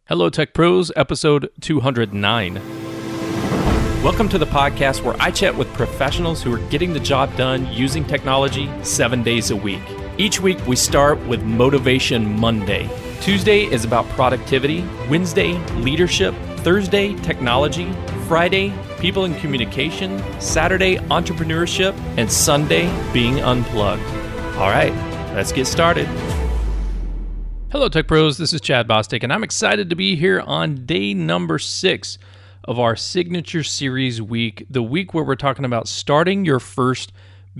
Hello, Tech Pros, episode 209. Welcome to the podcast where I chat with professionals who are getting the job done using technology 7 days a week. Each week, we start with Motivation Monday. Tuesday is about productivity, Wednesday, leadership, Thursday, technology, Friday, people and communication, Saturday, entrepreneurship, and Sunday, being unplugged. All right, let's get started. Hello, Tech Pros. This is Chad Bostic, and I'm excited to be here on day number 6 of our signature series week, the week where we're talking about starting your first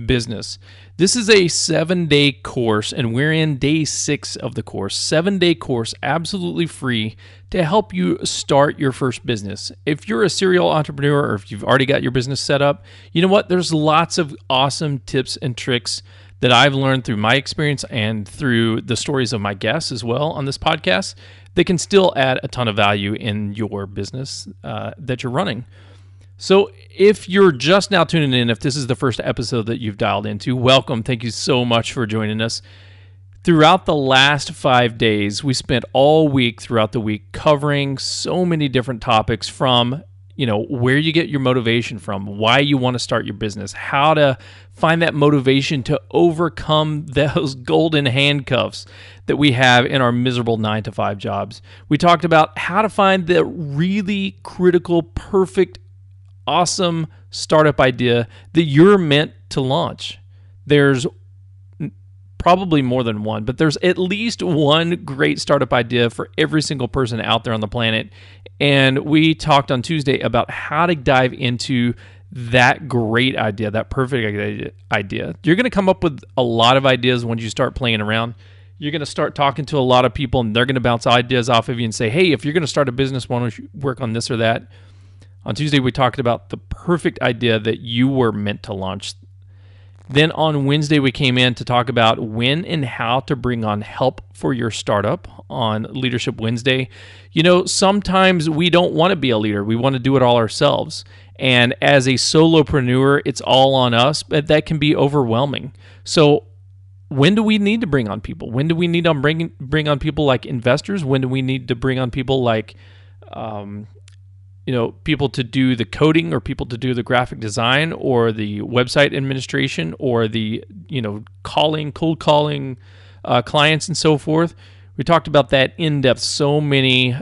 business. This is a 7-day course, and we're in day 6 of the course. 7-day course, absolutely free, to help you start your first business. If you're a serial entrepreneur or if you've already got your business set up, you know what? There's lots of awesome tips and tricks that I've learned through my experience and through the stories of my guests as well on this podcast that can still add a ton of value in your business that you're running. So if you're just now tuning in, if this is the first episode that you've dialed into, welcome. Thank you so much for joining us. Throughout the last 5 days, we spent all week throughout the week covering so many different topics from where you get your motivation from, why you want to start your business, how to find that motivation to overcome those golden handcuffs that we have in our miserable 9-to-5 jobs. We talked about how to find the really critical, perfect, awesome startup idea that you're meant to launch. There's probably more than one, but there's at least one great startup idea for every single person out there on the planet. And we talked on Tuesday about how to dive into that great idea, that perfect idea. You're going to come up with a lot of ideas when you start playing around. You're going to start talking to a lot of people, and they're going to bounce ideas off of you and say, hey, if you're going to start a business, why don't you work on this or that? On Tuesday, we talked about the perfect idea that you were meant to launch. Then on Wednesday, we came in to talk about when and how to bring on help for your startup on Leadership Wednesday. Sometimes we don't want to be a leader. We want to do it all ourselves. And as a solopreneur, it's all on us, but that can be overwhelming. So when do we need to bring on people? When do we need to bring on people like investors? When do we need to bring on people like people to do the coding or people to do the graphic design or the website administration or the, cold calling clients and so forth? We talked about that in depth. So many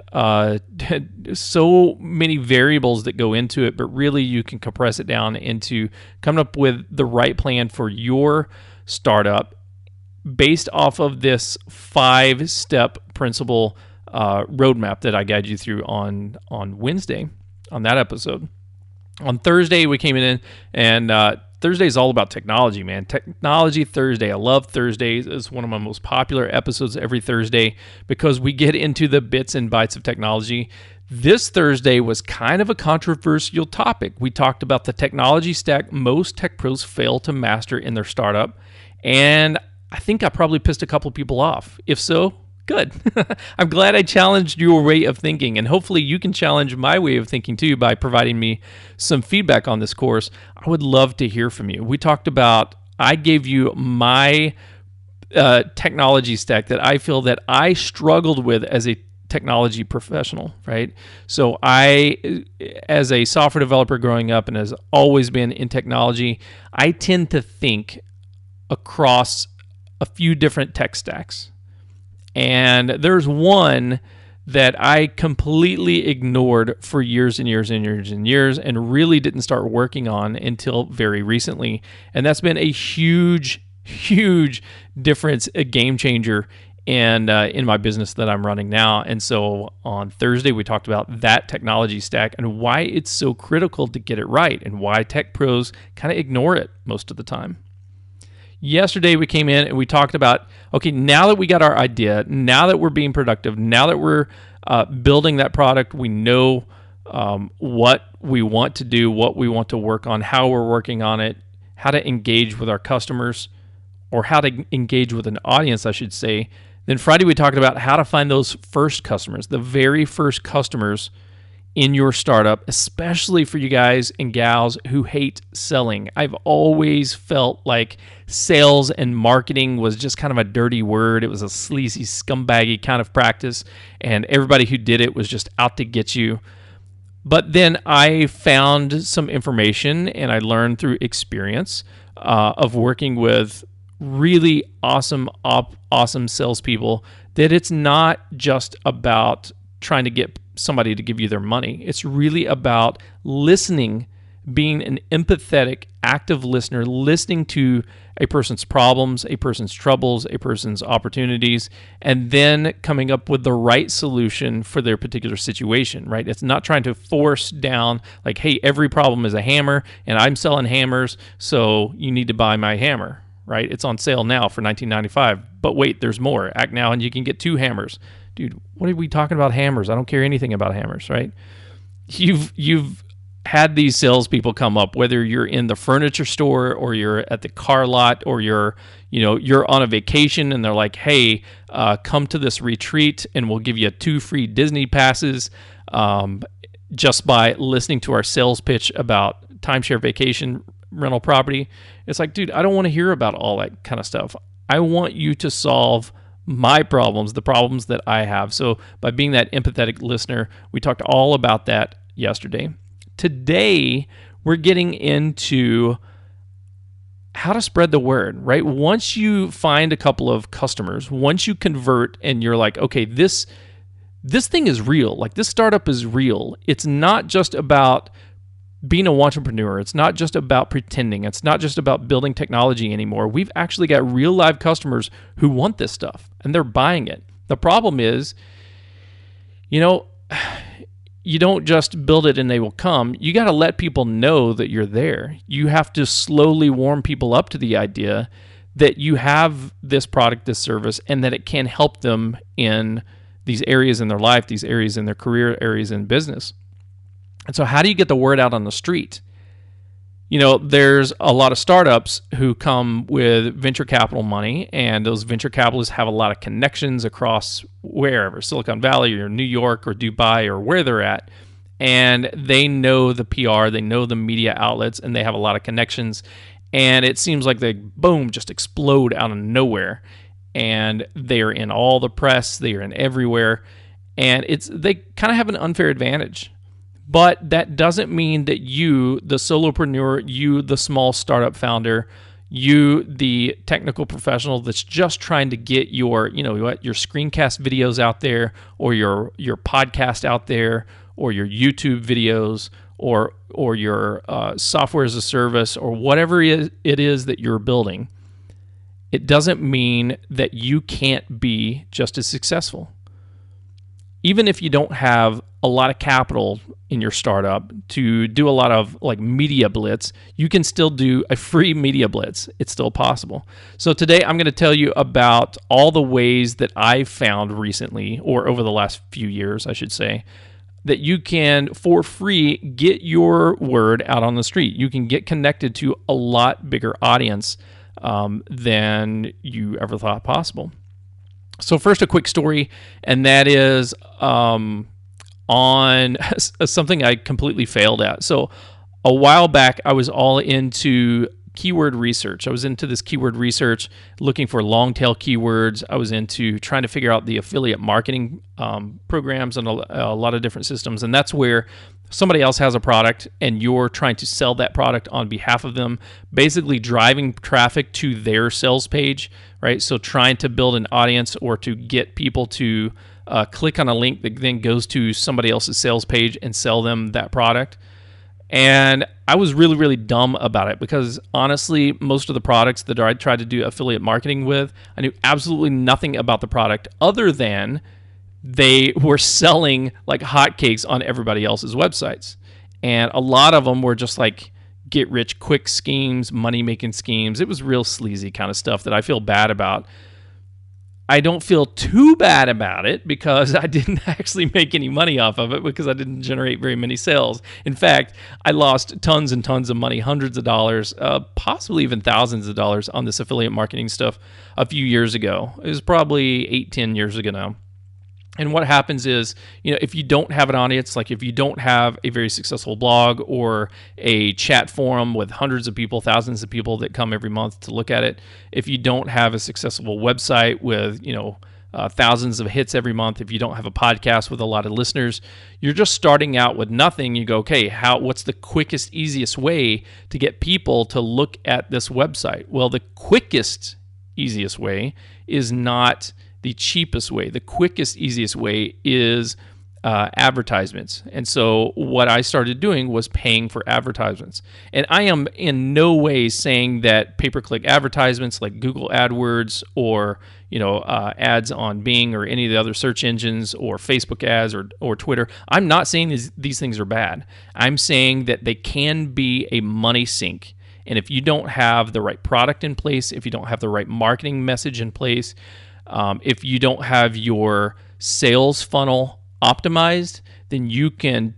variables that go into it, but really you can compress it down into coming up with the right plan for your startup based off of this 5-step principle roadmap that I guide you through on Wednesday on that episode. On Thursday, we came in and Thursday is all about technology, man. Technology Thursday. I love Thursdays. It's one of my most popular episodes every Thursday because we get into the bits and bytes of technology. This Thursday was kind of a controversial topic. We talked about the technology stack most tech pros fail to master in their startup, and I think I probably pissed a couple people off. If so, good. I'm glad I challenged your way of thinking, and hopefully you can challenge my way of thinking too by providing me some feedback on this course. I would love to hear from you. We talked about, I gave you my technology stack that I feel that I struggled with as a technology professional, right? So I, as a software developer growing up and has always been in technology, I tend to think across a few different tech stacks. And there's one that I completely ignored for years and years and years and years and really didn't start working on until very recently. And that's been a huge, huge difference, a game changer in my business that I'm running now. And so on Thursday, we talked about that technology stack and why it's so critical to get it right and why tech pros kind of ignore it most of the time. Yesterday, we came in and we talked about, okay, now that we got our idea, now that we're being productive, now that we're building that product, we know what we want to do, what we want to work on, how we're working on it, how to engage with our customers, or how to engage with an audience, I should say. Then Friday, we talked about how to find those first customers, the very first customers in your startup, especially for you guys and gals who hate selling. I've always felt like sales and marketing was just kind of a dirty word. It was a sleazy, scumbaggy kind of practice, and everybody who did it was just out to get you. But then I found some information, and I learned through experience of working with really awesome salespeople that it's not just about trying to get somebody to give you their money. It's really about listening, being an empathetic, active listener, listening to a person's problems, a person's troubles, a person's opportunities, and then coming up with the right solution for their particular situation, right? It's not trying to force down like, hey, every problem is a hammer and I'm selling hammers, so you need to buy my hammer, right? It's on sale now for $19.95, but wait, there's more. Act now and you can get 2 hammers. Dude, what are we talking about hammers? I don't care anything about hammers, right? You've had these salespeople come up, whether you're in the furniture store or you're at the car lot or you're on a vacation and they're like, hey, come to this retreat and we'll give you 2 free Disney passes just by listening to our sales pitch about timeshare vacation rental property. It's like, dude, I don't want to hear about all that kind of stuff. I want you to solve my problems, the problems that I have. So by being that empathetic listener, we talked all about that yesterday. Today, we're getting into how to spread the word, right? Once you find a couple of customers, once you convert and you're like, okay, this thing is real. Like this startup is real. It's not just about being an entrepreneur. It's not just about pretending. It's not just about building technology anymore. We've actually got real live customers who want this stuff and they're buying it. The problem is, you don't just build it and they will come. You got to let people know that you're there. You have to slowly warm people up to the idea that you have this product, this service, and that it can help them in these areas in their life, these areas in their career, areas in business. And so how do you get the word out on the street? There's a lot of startups who come with venture capital money, and those venture capitalists have a lot of connections across wherever, Silicon Valley or New York or Dubai or where they're at. And they know the PR, they know the media outlets, and they have a lot of connections. And it seems like they, boom, just explode out of nowhere. And they are in all the press, they are in everywhere. And they kind of have an unfair advantage. But that doesn't mean that you, the solopreneur, you, the small startup founder, you, the technical professional that's just trying to get your screencast videos out there, or your podcast out there, or your YouTube videos, or your software as a service, or whatever it is that you're building. It doesn't mean that you can't be just as successful. Even if you don't have a lot of capital in your startup to do a lot of like media blitz, you can still do a free media blitz. It's still possible. So today I'm going to tell you about all the ways that I've found recently, or over the last few years, I should say, that you can, for free, get your word out on the street. You can get connected to a lot bigger audience than you ever thought possible. So first, a quick story, and that is on something I completely failed at. So a while back, I was all into keyword research. I was into this keyword research, looking for long tail keywords. I was into trying to figure out the affiliate marketing programs and a lot of different systems. And that's where somebody else has a product and you're trying to sell that product on behalf of them, basically driving traffic to their sales page, right? So trying to build an audience or to get people to click on a link that then goes to somebody else's sales page and sell them that product. And I was really, really dumb about it because honestly, most of the products that I tried to do affiliate marketing with, I knew absolutely nothing about the product other than they were selling like hotcakes on everybody else's websites. And a lot of them were just like get rich quick schemes, money making schemes. It was real sleazy kind of stuff that I feel bad about. I don't feel too bad about it because I didn't actually make any money off of it because I didn't generate very many sales. In fact, I lost tons and tons of money, hundreds of dollars, possibly even thousands of dollars on this affiliate marketing stuff a few years ago. It was probably 8-10 years ago now. And what happens is, if you don't have an audience, like if you don't have a very successful blog or a chat forum with hundreds of people, thousands of people that come every month to look at it, if you don't have a successful website with, thousands of hits every month, if you don't have a podcast with a lot of listeners, you're just starting out with nothing. You go, okay, what's the quickest, easiest way to get people to look at this website? Well, the quickest, easiest way is not the cheapest way. The quickest, easiest way is advertisements. And so what I started doing was paying for advertisements. And I am in no way saying that pay-per-click advertisements like Google AdWords or ads on Bing or any of the other search engines or Facebook ads or Twitter. I'm not saying these things are bad. I'm saying that they can be a money sink. And if you don't have the right product in place, if you don't have the right marketing message in place, if you don't have your sales funnel optimized, then you can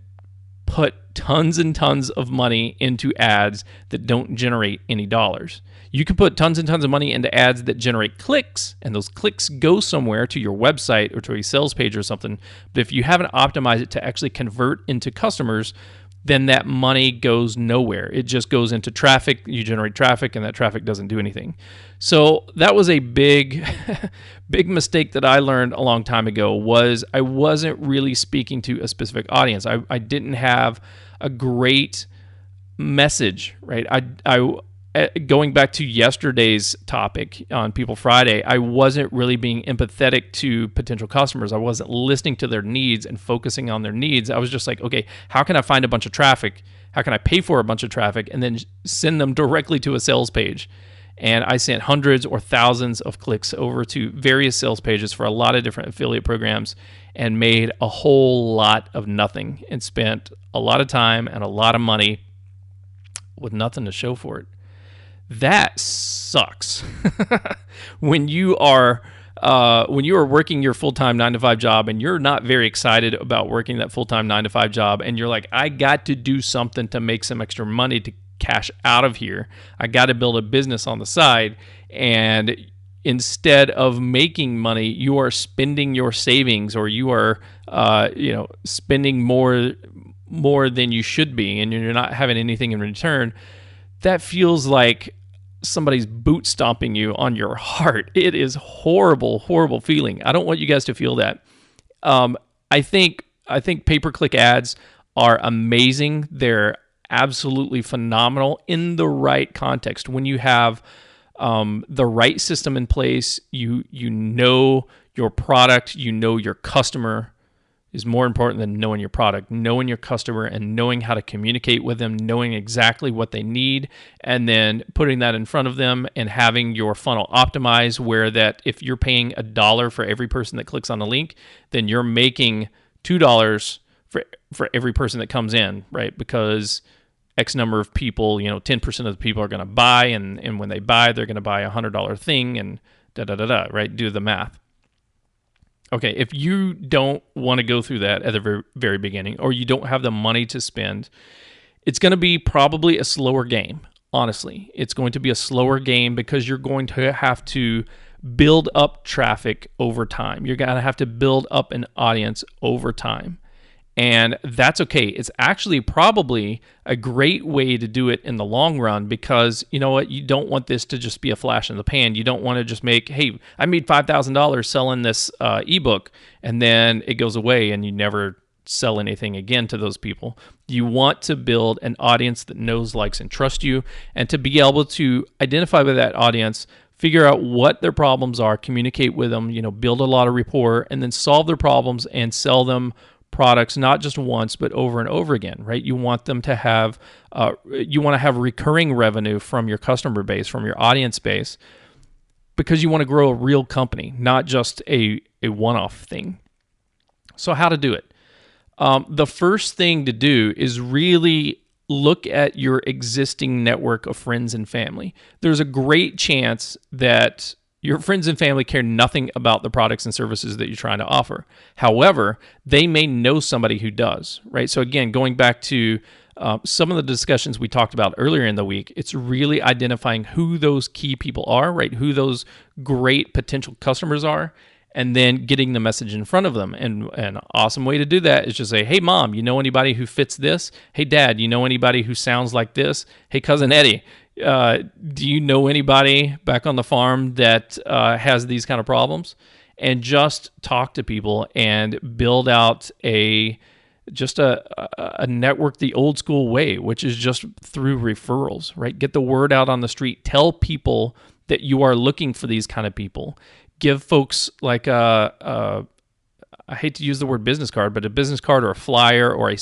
put tons and tons of money into ads that don't generate any dollars. You can put tons and tons of money into ads that generate clicks, and those clicks go somewhere to your website or to a sales page or something. But if you haven't optimized it to actually convert into customers, then that money goes nowhere. It just goes into traffic. You generate traffic, and that traffic doesn't do anything. So that was a big, big mistake that I learned a long time ago. Was I wasn't really speaking to a specific audience. I didn't have a great message, right? I going back to yesterday's topic on People Friday, I wasn't really being empathetic to potential customers. I wasn't listening to their needs and focusing on their needs. I was just like, okay, how can I find a bunch of traffic? How can I pay for a bunch of traffic and then send them directly to a sales page? And I sent hundreds or thousands of clicks over to various sales pages for a lot of different affiliate programs and made a whole lot of nothing and spent a lot of time and a lot of money with nothing to show for it. That sucks. When you are working your full-time 9-to-5 job and you're not very excited about working that full-time 9-to-5 job, and you're like, I got to do something to make some extra money to cash out of here. I got to build a business on the side, and instead of making money, you are spending your savings, or you are spending more than you should be, and you're not having anything in return. That feels like somebody's boot stomping you on your heart. It is horrible, horrible feeling. I don't want you guys to feel that. I think pay-per-click ads are amazing. They're absolutely phenomenal in the right context. When you have the right system in place, you know your product, you know your customer is more important than knowing your product. Knowing your customer and knowing how to communicate with them, knowing exactly what they need, and then putting that in front of them and having your funnel optimized where that if you're paying $1 for every person that clicks on the link, then you're making $2 for every person that comes in, right? Because X number of people, 10% of the people are going to buy, and when they buy, they're going to buy a $100 thing, and da-da-da-da, right? Do the math. Okay, if you don't want to go through that at the very, very beginning, or you don't have the money to spend, it's going to be probably a slower game, honestly. It's going to be a slower game because you're going to have to build up traffic over time. You're going to have to build up an audience over time. And that's okay. It's actually probably a great way to do it in the long run because, you know what, you don't want this to just be a flash in the pan. You don't want to just make, hey, I made $5,000 selling this ebook, and then it goes away and you never sell anything again to those people. You want to build an audience that knows, likes, and trusts you, and to be able to identify with that audience, figure out what their problems are, communicate with them, build a lot of rapport, and then solve their problems and sell them products not just once but over and over again, right? You want them to have recurring revenue from your customer base, from your audience base, because you want to grow a real company, not just a one-off thing. So how to do it? The first thing to do is really look at your existing network of friends and family. There's a great chance that your friends and family care nothing about the products and services that you're trying to offer. However, they may know somebody who does, right? So again, going back to some of the discussions we talked about earlier in the week, it's really identifying who those key people are, right? Who those great potential customers are, and then getting the message in front of them. And an awesome way to do that is just say, hey, Mom, you know anybody who fits this? Hey, Dad, you know anybody who sounds like this? Hey, Cousin Eddie, do you know anybody back on the farm that has these kind of problems? And just talk to people and build out a network the old school way, which is just through referrals, right? Get the word out on the street. Tell people that you are looking for these kind of people. Give folks like I hate to use the word business card, but a business card or a flyer or an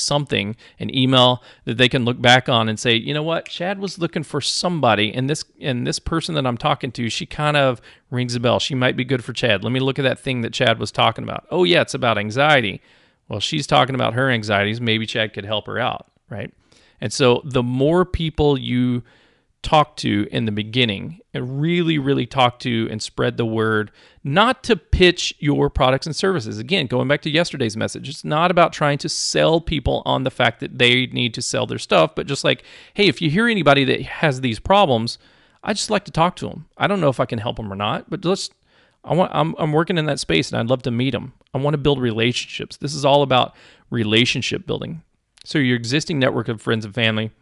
email that they can look back on and say, you know what, Chad was looking for somebody, and this person that I'm talking to, she kind of rings a bell. She might be good for Chad. Let me look at that thing that Chad was talking about. Oh yeah, it's about anxiety. Well, she's talking about her anxieties. Maybe Chad could help her out, right? And so the more people you talk to in the beginning and really, really talk to and spread the word, not to pitch your products and services. Again, going back to yesterday's message, it's not about trying to sell people on the fact that they need to sell their stuff, but just like, hey, if you hear anybody that has these problems, I just like to talk to them. I don't know if I can help them or not, but I'm working in that space and I'd love to meet them. I want to build relationships. This is all about relationship building. So your existing network of friends and family.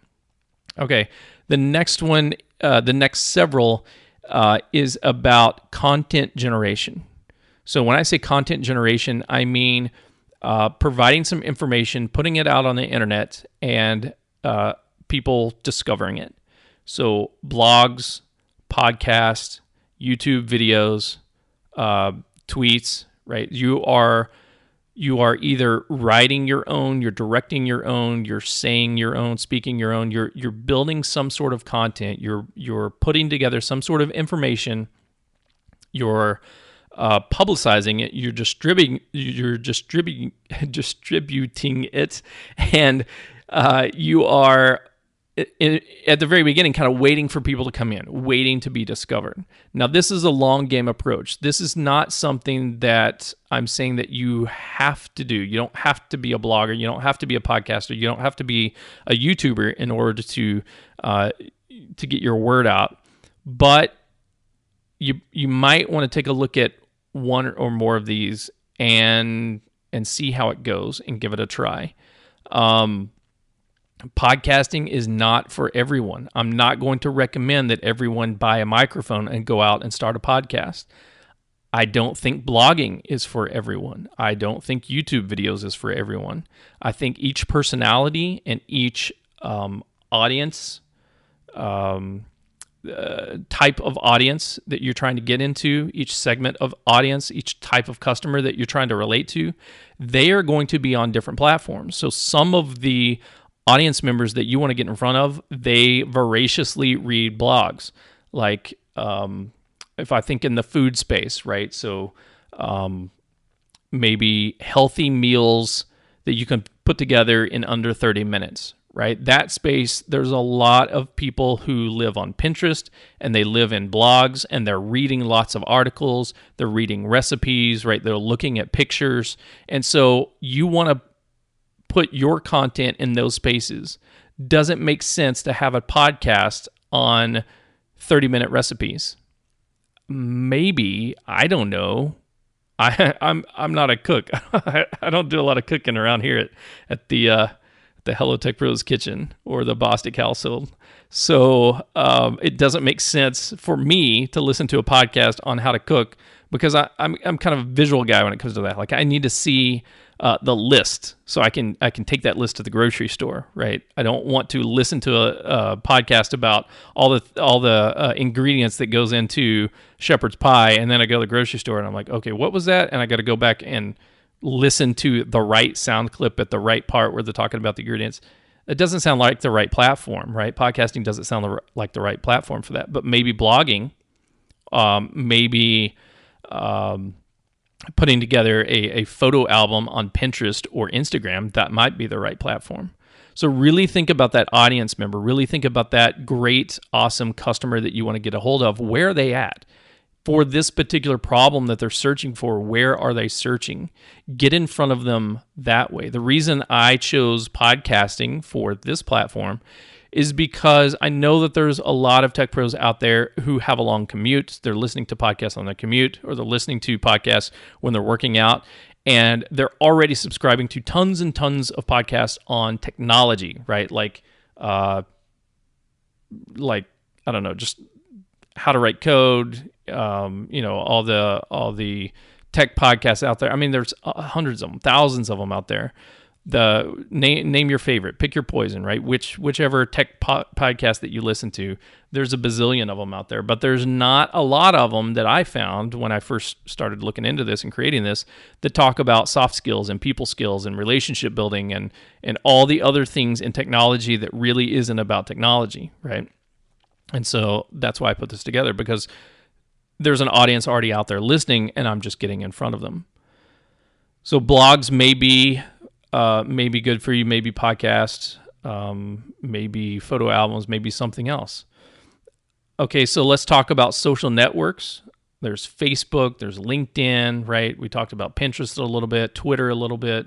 Okay, the next one, the next several is about content generation. So when I say content generation, I mean providing some information, putting it out on the internet, and people discovering it. So blogs, podcasts, YouTube videos, tweets, right? You are either writing your own, you're directing your own, you're saying your own, speaking your own, you're building some sort of content, you're putting together some sort of information, you're publicizing it, you're distributing it, and you are at the very beginning kind of waiting for people to come in, waiting to be discovered. Now, this is a long game approach. This is not something that I'm saying that you have to do. You don't have to be a blogger. You don't have to be a podcaster. You don't have to be a YouTuber in order to get your word out. But you might want to take a look at one or more of these and see how it goes and give it a try. Podcasting is not for everyone. I'm not going to recommend that everyone buy a microphone and go out and start a podcast. I don't think blogging is for everyone. I don't think YouTube videos is for everyone. I think each personality and each audience, type of audience that you're trying to get into, each segment of audience, each type of customer that you're trying to relate to, they are going to be on different platforms. So some of the audience members that you want to get in front of, they voraciously read blogs. Like if I think in the food space, right? So maybe healthy meals that you can put together in under 30 minutes, right? That space, there's a lot of people who live on Pinterest and they live in blogs and they're reading lots of articles, they're reading recipes, right? They're looking at pictures. And so you want to put your content in those spaces. Doesn't make sense to have a podcast on 30-minute recipes. Maybe, I don't know. I'm not a cook. I don't do a lot of cooking around here at the Hello Tech Pros kitchen or the Bostic household. So it doesn't make sense for me to listen to a podcast on how to cook because I'm kind of a visual guy when it comes to that. Like I need to see the list so I can take that list to the grocery store, right? I don't want to listen to a podcast about all the ingredients that goes into shepherd's pie, and then I go to the grocery store and I'm like, okay, what was that? And I got to go back and listen to the right sound clip at the right part where they're talking about the ingredients. It doesn't sound like the right platform, right? Podcasting doesn't sound like the right platform for that, but maybe blogging, maybe putting together a photo album on Pinterest or Instagram, that might be the right platform. So really think about that audience member. Really think about that great, awesome customer that you want to get a hold of. Where are they at? For this particular problem that they're searching for, where are they searching? Get in front of them that way. The reason I chose podcasting for this platform is because I know that there's a lot of tech pros out there who have a long commute. They're listening to podcasts on their commute, or they're listening to podcasts when they're working out, and they're already subscribing to tons and tons of podcasts on technology, right? Like I don't know, just how to write code, all the tech podcasts out there. I mean, there's hundreds of them, thousands of them out there. The name your favorite, pick your poison, right? Whichever tech podcast that you listen to, there's a bazillion of them out there, but there's not a lot of them that I found when I first started looking into this and creating this that talk about soft skills and people skills and relationship building and all the other things in technology that really isn't about technology, right? And so that's why I put this together, because there's an audience already out there listening, and I'm just getting in front of them. So blogs may be good for you, maybe podcasts, maybe photo albums, maybe something else. Okay, so let's talk about social networks. There's Facebook, there's LinkedIn, right? We talked about Pinterest a little bit, Twitter a little bit,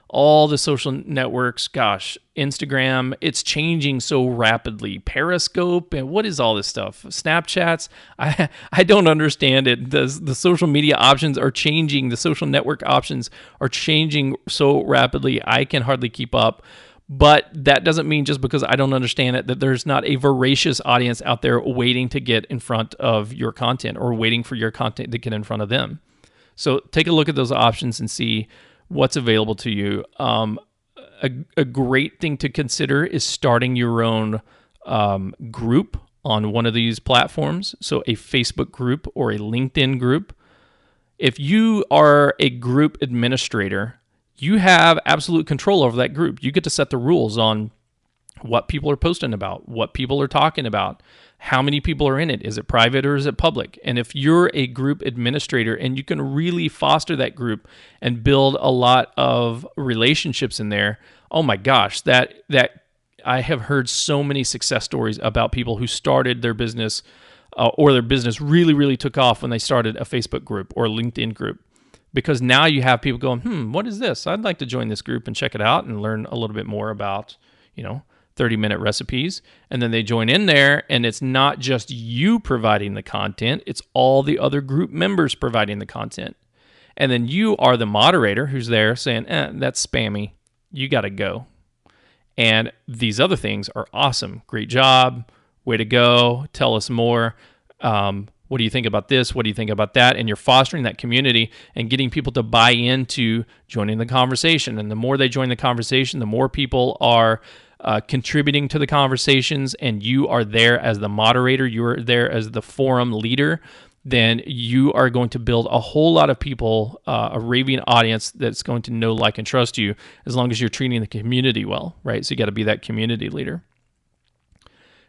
all the social networks. Gosh, Instagram, it's changing so rapidly. Periscope, and what is all this stuff? Snapchats, I don't understand it. The social media options are changing. The social network options are changing so rapidly, I can hardly keep up. But that doesn't mean, just because I don't understand it, that there's not a voracious audience out there waiting to get in front of your content, or waiting for your content to get in front of them. So take a look at those options and see what's available to you. A great thing to consider is starting your own group on one of these platforms. So a Facebook group or a LinkedIn group. If you are a group administrator, you have absolute control over that group. You get to set the rules on what people are posting about, what people are talking about, how many people are in it. Is it private or is it public? And if you're a group administrator and you can really foster that group and build a lot of relationships in there, oh my gosh, that I have heard so many success stories about people who started their business or their business really, really took off when they started a Facebook group or a LinkedIn group. Because now you have people going, what is this? I'd like to join this group and check it out and learn a little bit more about, 30-minute recipes. And then they join in there, and it's not just you providing the content, it's all the other group members providing the content. And then you are the moderator who's there saying, that's spammy. You got to go. And these other things are awesome. Great job. Way to go. Tell us more. What do you think about this? What do you think about that? And you're fostering that community and getting people to buy into joining the conversation. And the more they join the conversation, the more people are contributing to the conversations, and you are there as the moderator, you're there as the forum leader, then you are going to build a whole lot of people, a raving audience that's going to know, like, and trust you, as long as you're treating the community well, right? So you got to be that community leader.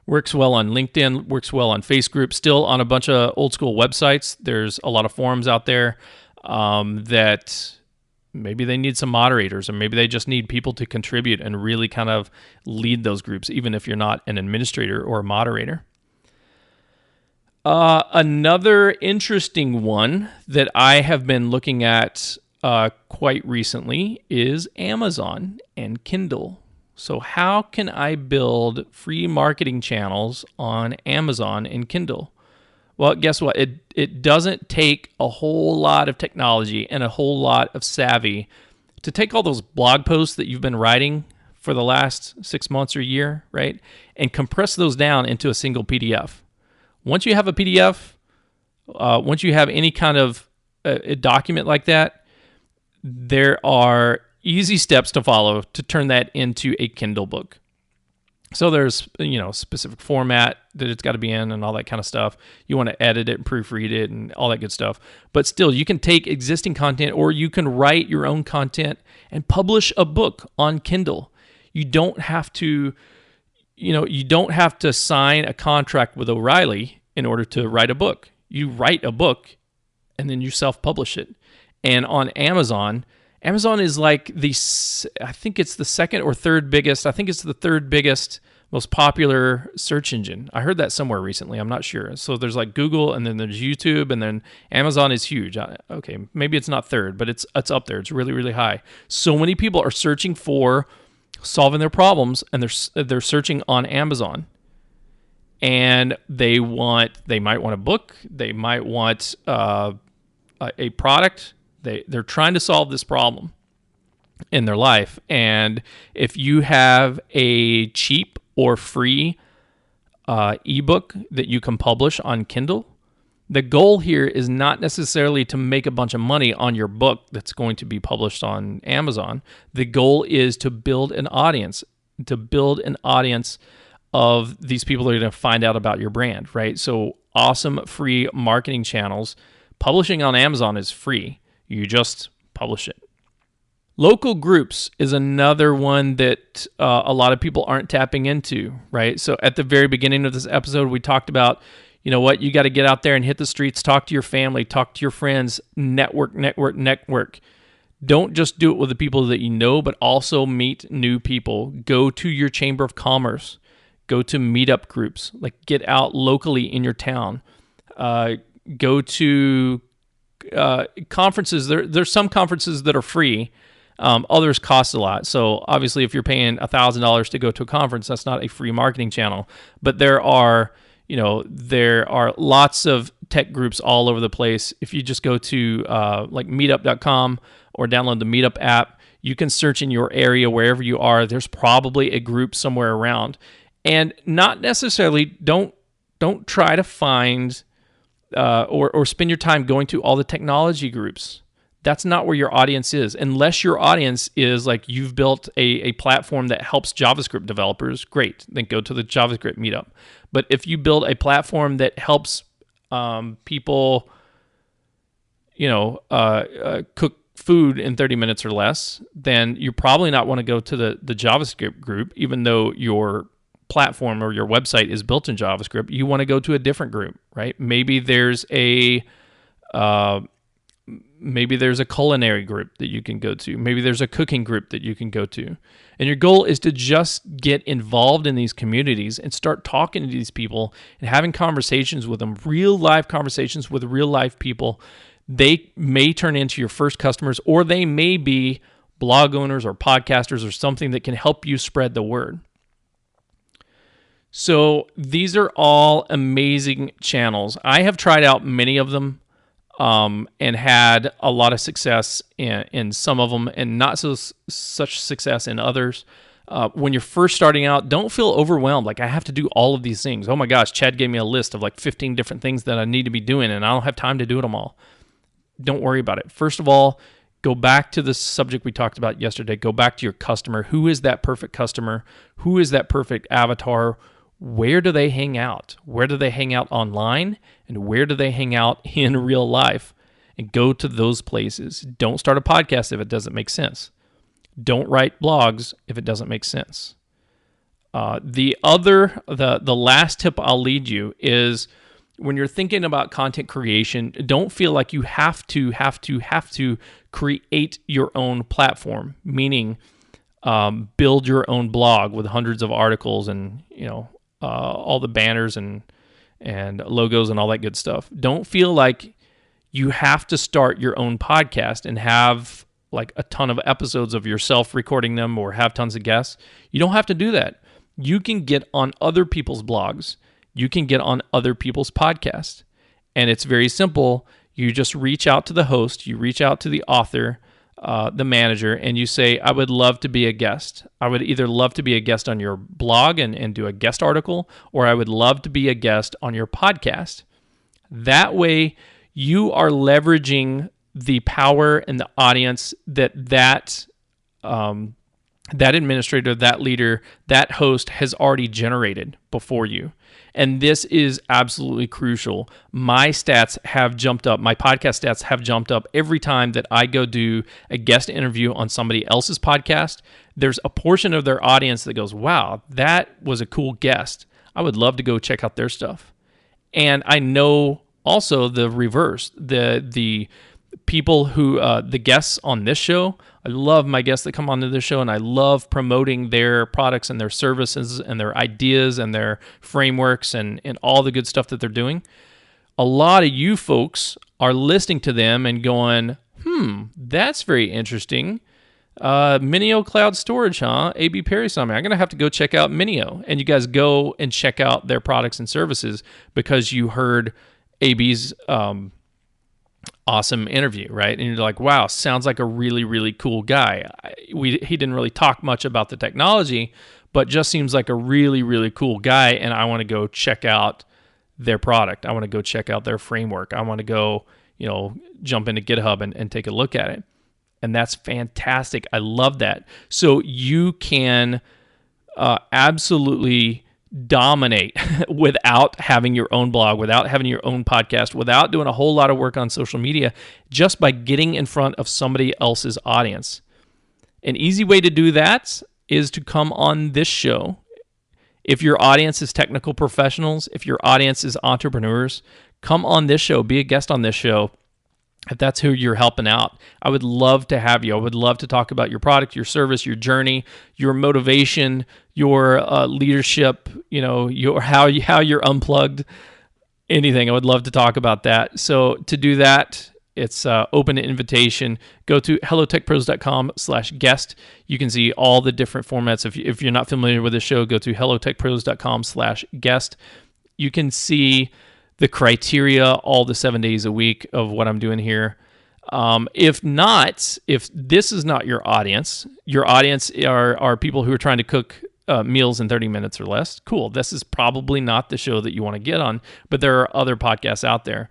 Works well on LinkedIn, works well on Facebook, still on a bunch of old school websites. There's a lot of forums out there that maybe they need some moderators, or maybe they just need people to contribute and really kind of lead those groups, even if you're not an administrator or a moderator. Another interesting one that I have been looking at quite recently is Amazon and Kindle. So how can I build free marketing channels on Amazon and Kindle? Well, guess what? It doesn't take a whole lot of technology and a whole lot of savvy to take all those blog posts that you've been writing for the last 6 months or a year, right? And compress those down into a single PDF. Once you have a PDF, once you have any kind of a document like that, there are easy steps to follow to turn that into a Kindle book. So there's, specific format that it's got to be in and all that kind of stuff. You want to edit it and proofread it and all that good stuff. But still, you can take existing content, or you can write your own content and publish a book on Kindle. You don't have to, sign a contract with O'Reilly in order to write a book. You write a book and then you self-publish it. And on Amazon is like I think it's the second or third biggest. I think it's the third biggest, most popular search engine. I heard that somewhere recently. I'm not sure. So there's like Google, and then there's YouTube, and then Amazon is huge. Okay, maybe it's not third, but it's up there. It's really, really high. So many people are searching for solving their problems, and they're searching on Amazon, and they might want a book, they might want a product. They're trying to solve this problem in their life, and if you have a cheap or free ebook that you can publish on Kindle, the goal here is not necessarily to make a bunch of money on your book that's going to be published on Amazon. The goal is to build an audience, of these people that are going to find out about your brand, right? So awesome free marketing channels. Publishing on Amazon is free. You just publish it. Local groups is another one that a lot of people aren't tapping into, right? So at the very beginning of this episode, we talked about, you know what, you got to get out there and hit the streets, talk to your family, talk to your friends, network. Don't just do it with the people that you know, but also meet new people. Go to your chamber of commerce. Go to meetup groups. Like, get out locally in your town. Go to conferences. There's some conferences that are free. Others cost a lot. So obviously, if you're paying $1,000 to go to a conference, that's not a free marketing channel. But there are lots of tech groups all over the place. If you just go to like meetup.com or download the Meetup app, you can search in your area wherever you are. There's probably a group somewhere around, and not necessarily don't try to find or spend your time going to all the technology groups. That's not where your audience is. Unless your audience is like you've built a platform that helps JavaScript developers, great. Then go to the JavaScript meetup. But if you build a platform that helps people, cook food in 30 minutes or less, then you probably not want to go to the JavaScript group, even though your platform or your website is built in JavaScript. You want to go to a different group, right? Maybe there's a culinary group that you can go to. Maybe there's a cooking group that you can go to. And your goal is to just get involved in these communities and start talking to these people and having conversations with them, real life conversations with real life people. They may turn into your first customers, or they may be blog owners or podcasters or something that can help you spread the word. So these are all amazing channels. I have tried out many of them. And had a lot of success in some of them, and not such success in others. When you're first starting out, don't feel overwhelmed. Like, I have to do all of these things. Oh my gosh, Chad gave me a list of like 15 different things that I need to be doing, and I don't have time to do them all. Don't worry about it. First of all, go back to the subject we talked about yesterday. Go back to your customer. Who is that perfect customer? Who is that perfect avatar? Where do they hang out? Where do they hang out online? And where do they hang out in real life? And go to those places. Don't start a podcast if it doesn't make sense. Don't write blogs if it doesn't make sense. The last tip I'll lead you is, when you're thinking about content creation, don't feel like you have to create your own platform, meaning build your own blog with hundreds of articles and all the banners and logos and all that good stuff. Don't feel like you have to start your own podcast and have like a ton of episodes of yourself recording them or have tons of guests. You don't have to do that. You can get on other people's blogs. You can get on other people's podcasts. And it's very simple. You just reach out to the host, you reach out to the author, the manager, and you say, I would love to be a guest. I would either love to be a guest on your blog and do a guest article, or I would love to be a guest on your podcast. That way, you are leveraging the power and the audience that administrator, that leader, that host has already generated before you. And this is absolutely crucial. My stats have jumped up. My podcast stats have jumped up every time that I go do a guest interview on somebody else's podcast. There's a portion of their audience that goes, wow, that was a cool guest. I would love to go check out their stuff. And I know also the reverse, the people who, the guests on this show, I love my guests that come onto this show, and I love promoting their products and their services and their ideas and their frameworks and all the good stuff that they're doing. A lot of you folks are listening to them and going, that's very interesting. Minio Cloud Storage, huh? AB Perry Summit. I'm going to have to go check out Minio. And you guys go and check out their products and services because you heard AB's awesome interview, right? And you're like, wow, sounds like a really, really cool guy. He didn't really talk much about the technology, but just seems like a really, really cool guy. And I want to go check out their product. I want to go check out their framework. I want to go, jump into GitHub and take a look at it. And that's fantastic. I love that. So you can absolutely dominate without having your own blog, without having your own podcast, without doing a whole lot of work on social media, just by getting in front of somebody else's audience. An easy way to do that is to come on this show. If your audience is technical professionals, if your audience is entrepreneurs, come on this show, be a guest on this show. If that's who you're helping out, I would love to have you. I would love to talk about your product, your service, your journey, your motivation, your leadership, how you're unplugged, anything. I would love to talk about that. So to do that, it's open invitation. Go to hellotechpros.com/guest. You can see all the different formats. If you're not familiar with the show, go to hellotechpros.com/guest. You can see the criteria all the 7 days a week of what I'm doing here. If this is not your audience are people who are trying to cook meals in 30 minutes or less, cool. This is probably not the show that you want to get on, but there are other podcasts out there.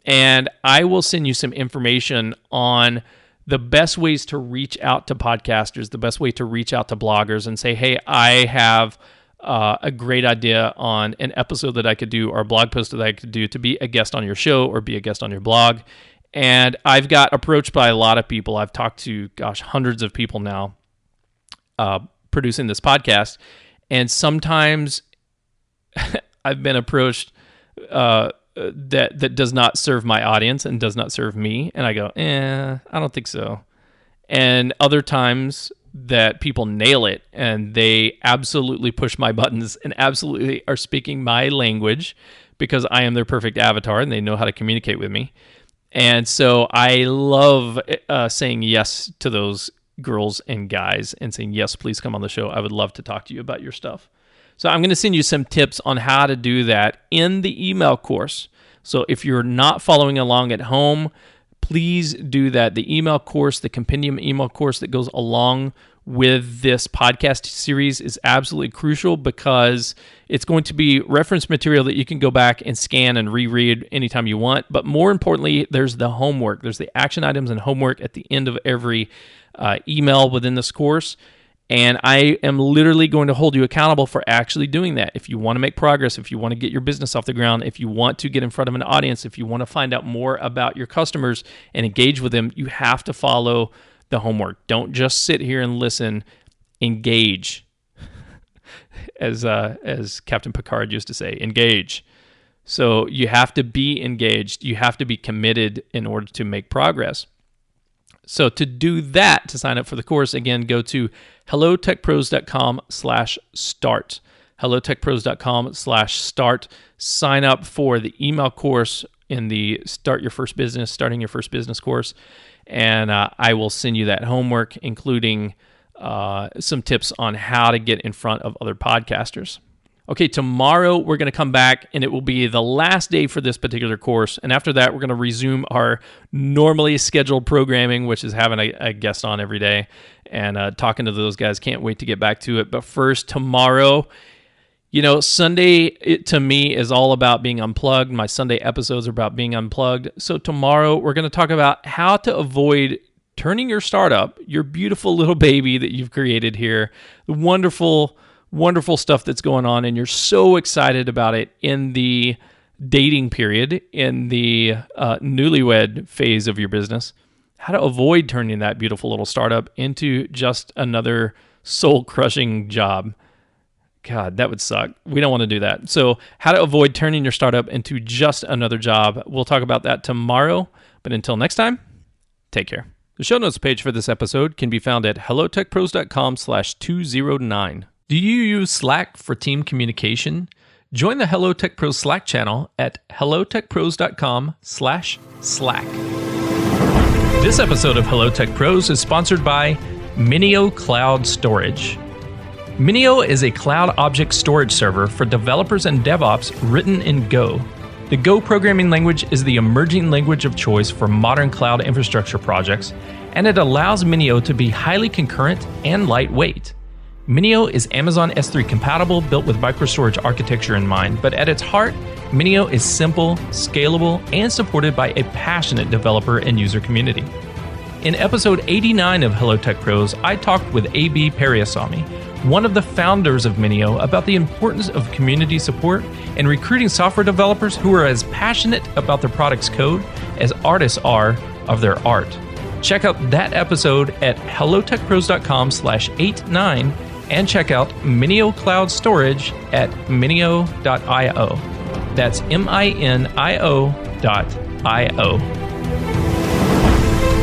And I will send you some information on the best ways to reach out to podcasters, the best way to reach out to bloggers and say, hey, I have a great idea on an episode that I could do or a blog post that I could do to be a guest on your show or be a guest on your blog. And I've got approached by a lot of people. I've talked to, hundreds of people now producing this podcast. And sometimes I've been approached that does not serve my audience and does not serve me. And I go, I don't think so. And other times that people nail it and they absolutely push my buttons and absolutely are speaking my language because I am their perfect avatar and they know how to communicate with me. And so I love saying yes to those girls and guys and saying, yes, please come on the show. I would love to talk to you about your stuff. So I'm going to send you some tips on how to do that in the email course. So if you're not following along at home, please do that. The email course, the compendium email course that goes along with this podcast series is absolutely crucial because it's going to be reference material that you can go back and scan and reread anytime you want. But more importantly, there's the homework. There's the action items and homework at the end of every email within this course. And I am literally going to hold you accountable for actually doing that. If you want to make progress, if you want to get your business off the ground, if you want to get in front of an audience, if you want to find out more about your customers and engage with them, you have to follow the homework. Don't just sit here and listen. Engage. As Captain Picard used to say, engage. So you have to be engaged. You have to be committed in order to make progress. So to do that, to sign up for the course, again, go to hellotechpros.com/start. hellotechpros.com/start. Sign up for the email course in the starting your first business course. And I will send you that homework, including some tips on how to get in front of other podcasters. Okay, tomorrow we're going to come back and it will be the last day for this particular course. And after that, we're going to resume our normally scheduled programming, which is having a guest on every day and talking to those guys. Can't wait to get back to it. But first, tomorrow, Sunday to me is all about being unplugged. My Sunday episodes are about being unplugged. So tomorrow we're going to talk about how to avoid turning your startup, your beautiful little baby that you've created here, the wonderful stuff that's going on, and you're so excited about it in the dating period, in the newlywed phase of your business, how to avoid turning that beautiful little startup into just another soul-crushing job. God, that would suck. We don't want to do that. So how to avoid turning your startup into just another job. We'll talk about that tomorrow. But until next time, take care. The show notes page for this episode can be found at hellotechpros.com/209. Do you use Slack for team communication? Join the Hello Tech Pros Slack channel at hellotechpros.com/Slack. This episode of Hello Tech Pros is sponsored by Minio Cloud Storage. Minio is a cloud object storage server for developers and DevOps written in Go. The Go programming language is the emerging language of choice for modern cloud infrastructure projects, and it allows Minio to be highly concurrent and lightweight. Minio is Amazon S3 compatible, built with microstorage architecture in mind, but at its heart, Minio is simple, scalable, and supported by a passionate developer and user community. In episode 89 of Hello Tech Pros, I talked with A.B. Periasamy, one of the founders of Minio, about the importance of community support and recruiting software developers who are as passionate about their product's code as artists are of their art. Check out that episode at hellotechpros.com/89 and check out Minio Cloud Storage at minio.io. That's minio.io.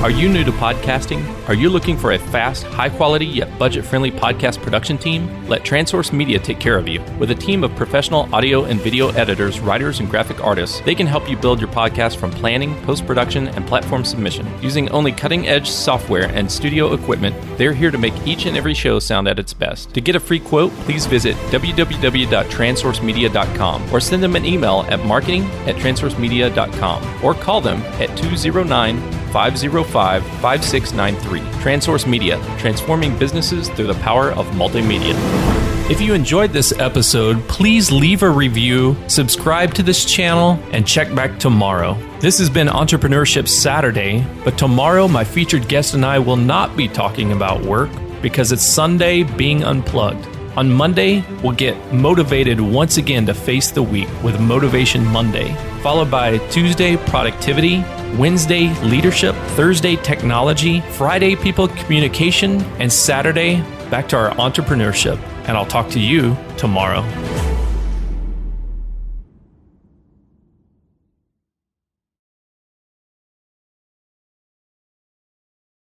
Are you new to podcasting? Are you looking for a fast, high-quality, yet budget-friendly podcast production team? Let TransSource Media take care of you. With a team of professional audio and video editors, writers, and graphic artists, they can help you build your podcast from planning, post-production, and platform submission. Using only cutting-edge software and studio equipment, they're here to make each and every show sound at its best. To get a free quote, please visit www.transsourcemedia.com or send them an email at marketing@transsourcemedia.com or call them at 209-505-5693. TransSource Media, transforming businesses through the power of multimedia. If you enjoyed this episode, please leave a review, subscribe to this channel, and check back tomorrow. This has been Entrepreneurship Saturday, but tomorrow my featured guest and I will not be talking about work because it's Sunday being unplugged. On Monday, we'll get motivated once again to face the week with Motivation Monday, followed by Tuesday, productivity, Wednesday, leadership, Thursday, technology, Friday, people communication, and Saturday, back to our entrepreneurship. And I'll talk to you tomorrow.